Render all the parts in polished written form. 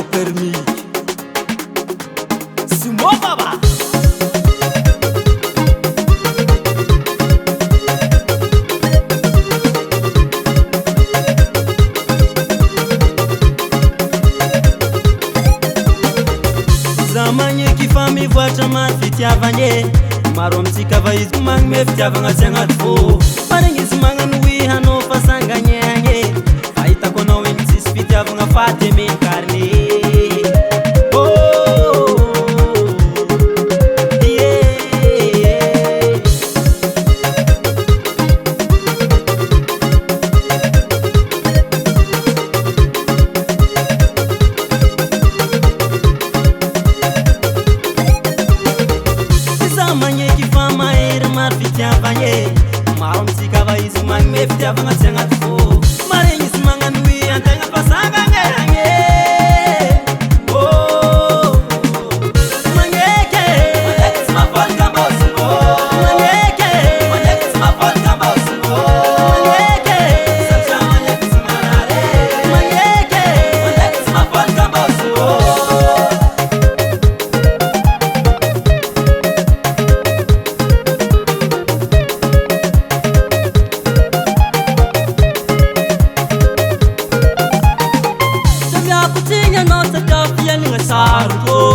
permis. C'est moi baba. Zamanye kifami voatra maro fitiavagny maro amitsika va izy magnome fitiavagna tsy agnaty fo marigny izy magnano hoe hanao fasangagnegny fahitako anao igny tsisy fitiavagna faty amenkarne maro amitsika va izy magnome fitiavagna tsy agnaty fo maregny izy magnano hoe antegna fasangagnegny magneky tsy mafolaka mbosiko magneky tsy mafolaka mbosiko magneky satria magneky tsy manare magneky tsy mafolaka mbosiko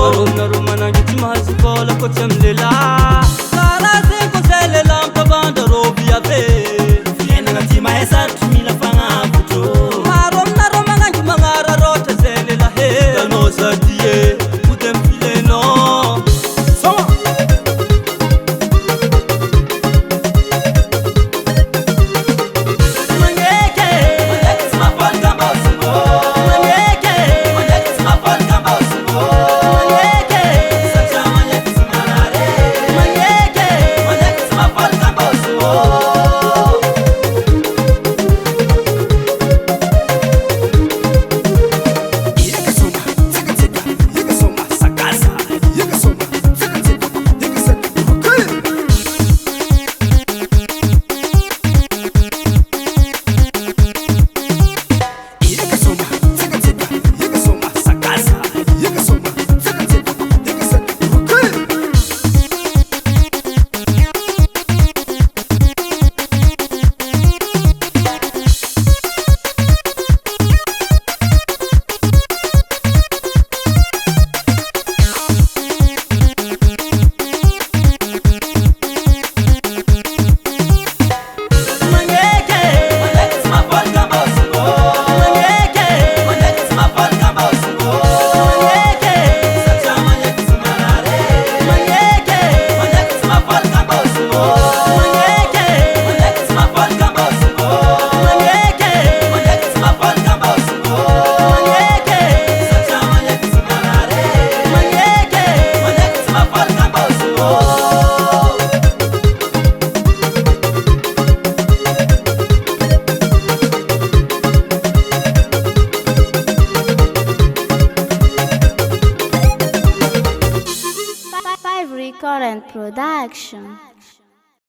Arona manangy tsy mahazo vola ko tsy amlela karazany ko zay lela mitavandra roby ave fiainagna ty mahay sarotry mila fagnavotro maro aminareo magnangy magnara rotra zay lela he tanao sady e mody amy filenao sama magneky tsy mafolaka mbosiko magneky tsy mafolaka mbosiko Current production.